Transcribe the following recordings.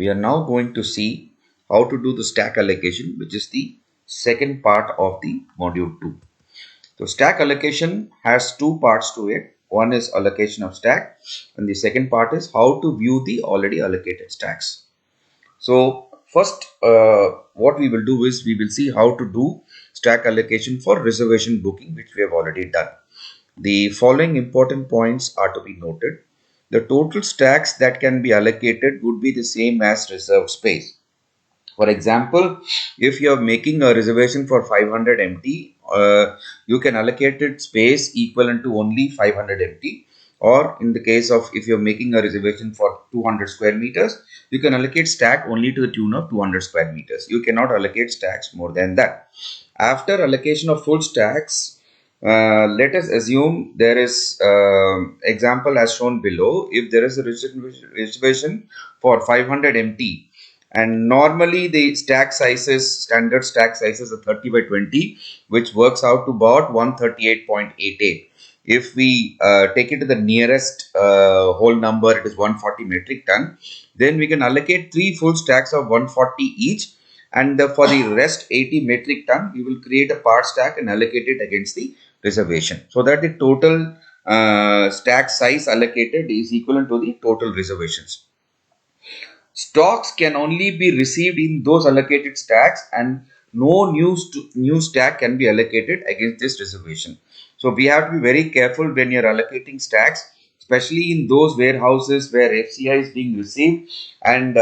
we are now going to see how to do the stack allocation, which is the second part of the module 2. So stack allocation has two parts to it. One is allocation of stack and the second part is how to view the already allocated stacks. So first what we will do is we will see how to do stack allocation for reservation booking, which we have already done. The following important points are to be noted. The total stacks that can be allocated would be the same as reserved space. For example, if you are making a reservation for 500 MT, you can allocate it space equivalent to only 500 MT. Or in the case of if you're making a reservation for 200 square meters, you can allocate stack only to the tune of 200 square meters. You cannot allocate stacks more than that. After allocation of full stacks, let us assume there is example as shown below. If there is a reservation for 500 MT and normally the stack sizes, standard stack sizes are 30 by 20, which works out to about 138.88. If we take it to the nearest whole number, it is 140 metric ton, then we can allocate 3 full stacks of 140 each, and for the rest 80 metric ton, we will create a part stack and allocate it against the reservation, so that the total stack size allocated is equivalent to the total reservations. Stocks can only be received in those allocated stacks and no new stack can be allocated against this reservation. So we have to be very careful when you're allocating stacks, especially in those warehouses where FCI is being received and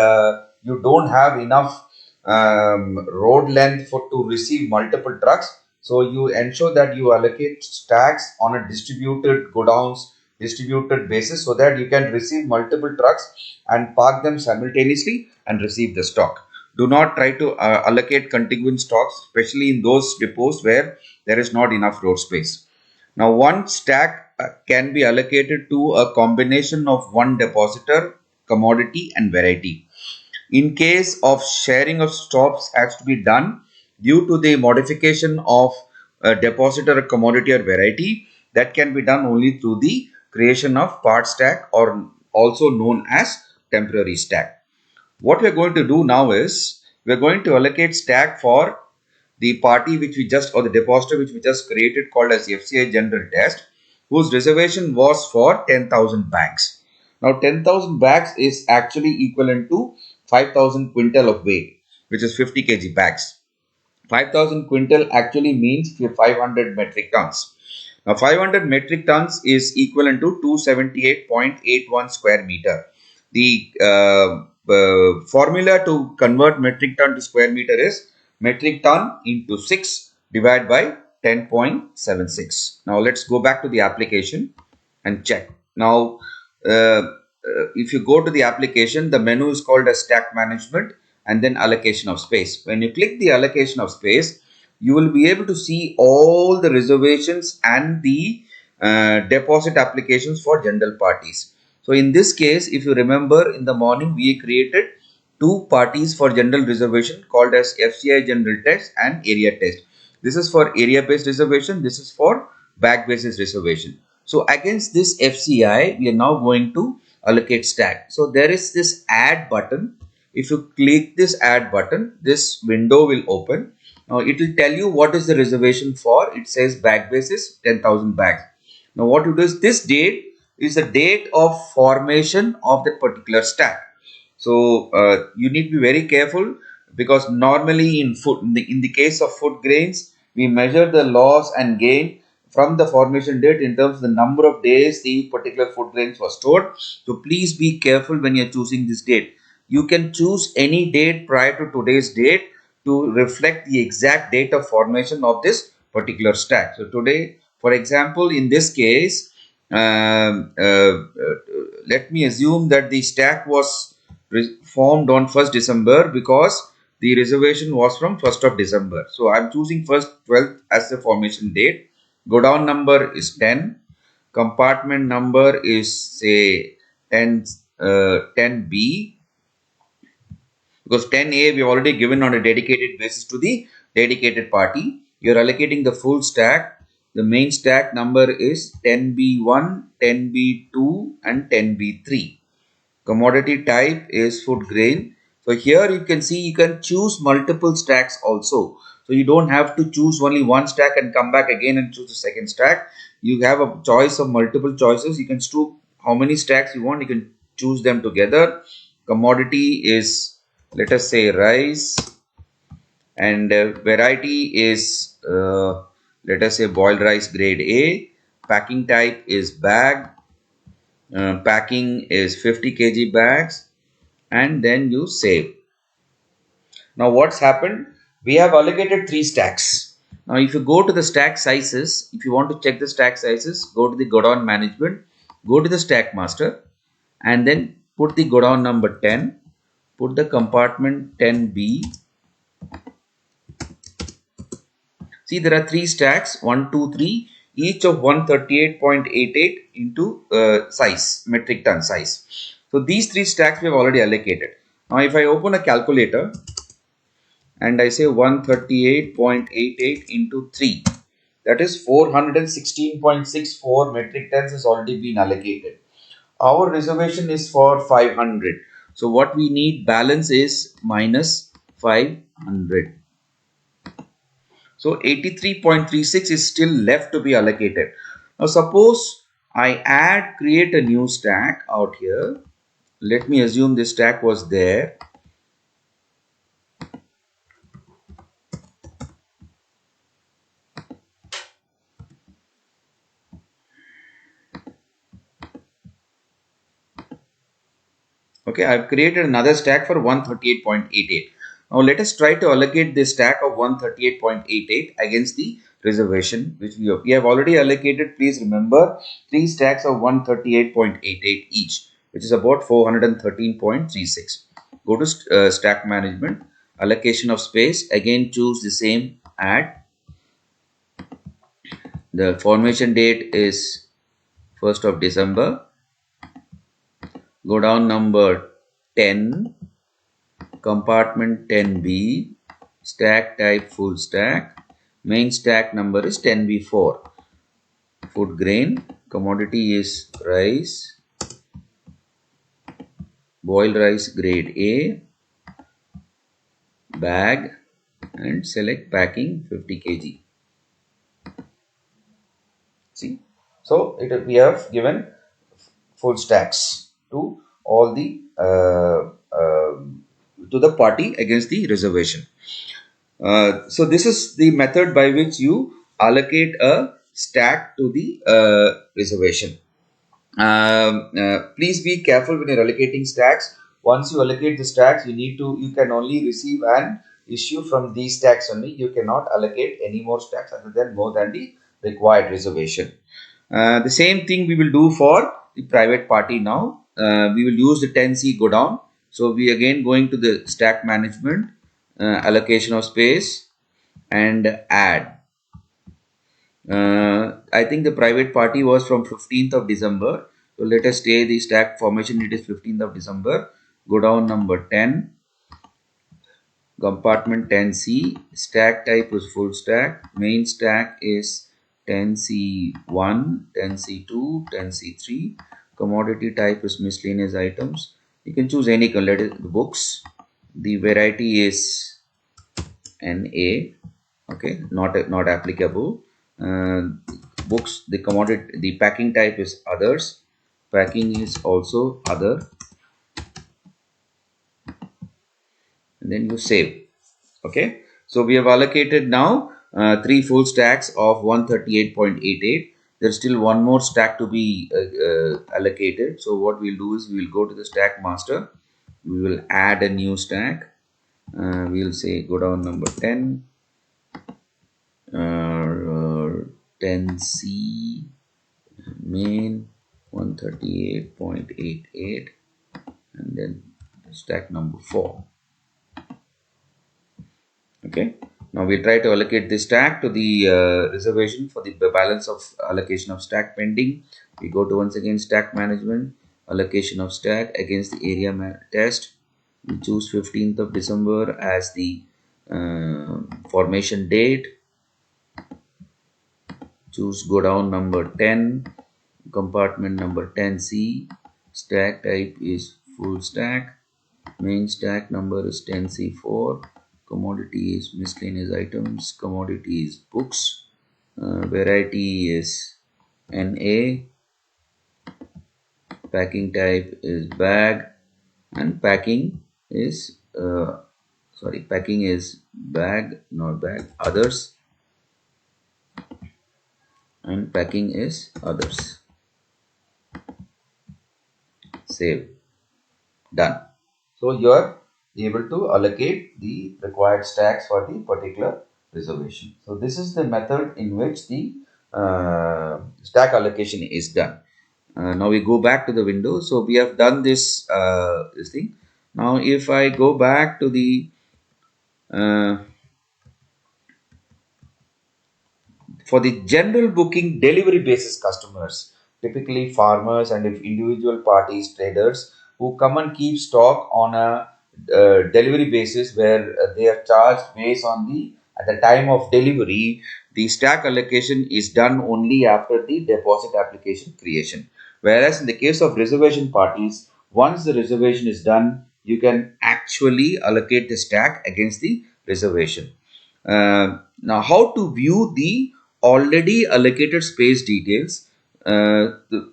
you don't have enough road length to receive multiple trucks. So you ensure that you allocate stacks on a distributed godowns, distributed basis, so that you can receive multiple trucks and park them simultaneously and receive the stock. Do not try to allocate contiguous stocks, especially in those depots where there is not enough road space. Now, one stack can be allocated to a combination of one depositor, commodity and variety. In case of sharing of stocks has to be done due to the modification of a depositor, a commodity or variety, that can be done only through the creation of part stack, or also known as temporary stack. What we are going to do now is we are going to allocate stack for the party which we just, or the depositor which we just created, called as FCI General Test, whose reservation was for 10,000 bags. Now 10,000 bags is actually equivalent to 5,000 quintal of weight, which is 50 kg bags. 5,000 quintal actually means 500 metric tons. Now 500 metric tons is equivalent to 278.81 square meter. The formula to convert metric ton to square meter is metric ton into 6 divided by 10.76. Now let's go back to the application and check. Now if you go to the application, the menu is called as stack management and then allocation of space. When you click the allocation of space, you will be able to see all the reservations and the deposit applications for general parties. So in this case, if you remember, in the morning we created two parties for general reservation called as FCI General Test and Area Test. This is for area based reservation, this is for bag basis reservation. So against this FCI, we are now going to allocate stack. So there is this add button. If you click this add button, this window will open. Now it will tell you what is the reservation for. It says bag basis 10,000 bags. Now what you do is, this date is the date of formation of that particular stack. So you need to be very careful, because normally in the case of food grains, we measure the loss and gain from the formation date in terms of the number of days the particular food grains was stored. So please be careful when you are choosing this date. You can choose any date prior to today's date to reflect the exact date of formation of this particular stack. So today, for example, in this case, let me assume that the stack was formed on 1st December because the reservation was from 1st of December. So I am choosing 1st 12th as the formation date. Godown number is 10. Compartment number is say 10B. Because 10A we have already given on a dedicated basis to the dedicated party. You are allocating the full stack. The main stack number is 10B1, 10B2 and 10B3. Commodity type is food grain. So here you can see you can choose multiple stacks also. So you don't have to choose only one stack and come back again and choose the second stack. You have a choice of multiple choices. You can choose how many stacks you want. You can choose them together. Commodity is, let us say, rice, and variety is let us say boiled rice grade A. Packing type is bag. Packing is 50 kg bags, and then you save. Now what's happened? We have allocated 3 stacks. Now if you go to the stack sizes, if you want to check the stack sizes, go to the godown management, go to the stack master, and then put the godown number 10, put the compartment 10B. See, there are 3 stacks, 1, 2, 3, each of 138.88 into size, metric ton size. So these 3 stacks we have already allocated. Now if I open a calculator and I say 138.88 into 3, that is 416.64 metric tons has already been allocated. Our reservation is for 500. So what we need balance is minus 500. So 83.36 is still left to be allocated. Now suppose I create a new stack out here. Let me assume this stack was there. Okay, I've created another stack for 138.88. Now let us try to allocate this stack of 138.88 against the reservation which we have already allocated. Please remember 3 stacks of 138.88 each, which is about 413.36. Go to stack management, allocation of space, again choose the same add. The formation date is 1st of December. Godown number 10, compartment 10B, stack type full stack, main stack number is 10B4. Food grain, commodity is rice, boiled rice grade A, bag, and select packing 50 kg. See, so we have given full stacks to all the to the party against the reservation. So this is the method by which you allocate a stack to the reservation. Please be careful when you're allocating stacks. Once you allocate the stacks, you can only receive an issue from these stacks only. You cannot allocate any more stacks other than more than the required reservation. The same thing we will do for the private party now. We will use the 10C godown. So we again going to the stack management, allocation of space, and add. I think the private party was from 15th of December. So let us say the stack formation, it is 15th of December. Godown number 10, compartment 10C, stack type is full stack, main stack is 10C1, 10C2, 10C3, commodity type is miscellaneous items. You can choose any color, books. The variety is NA, okay, not applicable. Books, the commodity, the packing type is others. Packing is also other. And then you save. Okay, so we have allocated now 3 full stacks of 138.88. There's still one more stack to be allocated. So what we'll do is we'll go to the stack master. We will add a new stack. We'll say godown number 10, 10C, main 138.88, and then stack number 4. Okay, now we try to allocate this stack to the reservation for the balance of allocation of stack pending. We go to once again stack management, allocation of stack against the area test. We choose 15th of December as the formation date. Choose godown number 10, compartment number 10C, stack type is full stack, Main stack number is 10C4. Commodity is miscellaneous items. Commodity is books. Variety is NA. Packing type is bag. And packing is packing is bag, not bag, others, and packing is others. Save. Done. So you are able to allocate the required stacks for the particular reservation. So this is the method in which the stack allocation is done. Now we go back to the window. So we have done this thing. Now if I go back to the for the general booking delivery basis customers, typically farmers and if individual parties, traders who come and keep stock on a delivery basis where they are charged based on the at the time of delivery, the stack allocation is done only after the deposit application creation. Whereas in the case of reservation parties, once the reservation is done, you can actually allocate the stack against the reservation. Now, how to view the already allocated space details,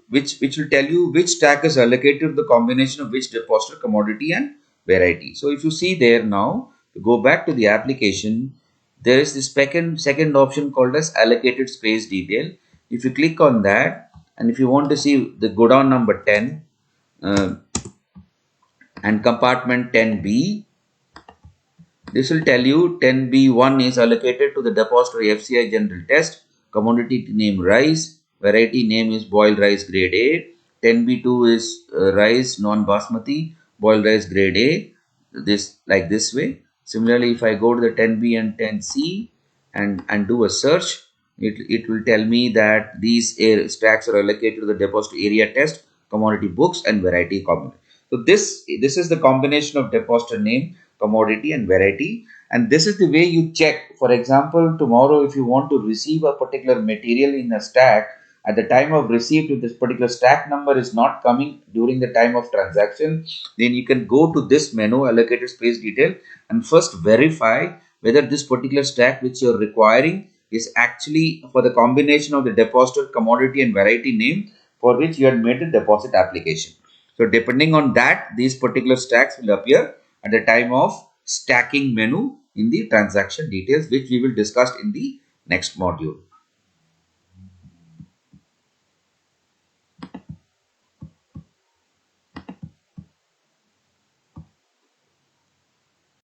which will tell you which stack is allocated to the combination of which depositor, commodity, and variety. So, if you see there now, to go back to the application, there is this second option called as allocated space detail. If you click on that, and if you want to see the godown number 10 and compartment 10B, this will tell you 10B1 is allocated to the depository FCI general test, commodity name rice, variety name is boiled rice grade A, 10B2 is rice non-basmati, boiled rice grade A, this like this way. Similarly, if I go to the 10B and 10C and do a search, it will tell me that these stacks are allocated to the depository area test, commodity books, and variety commodity. So this is the combination of depositor name, commodity, and variety, and this is the way you check. For example, tomorrow if you want to receive a particular material in a stack, at the time of receipt, if this particular stack number is not coming during the time of transaction, then you can go to this menu, allocated space detail, and first verify whether this particular stack which you are requiring is actually for the combination of the depositor, commodity, and variety name for which you had made a deposit application. So depending on that, these particular stacks will appear at the time of stacking menu in the transaction details, which we will discuss in the next module.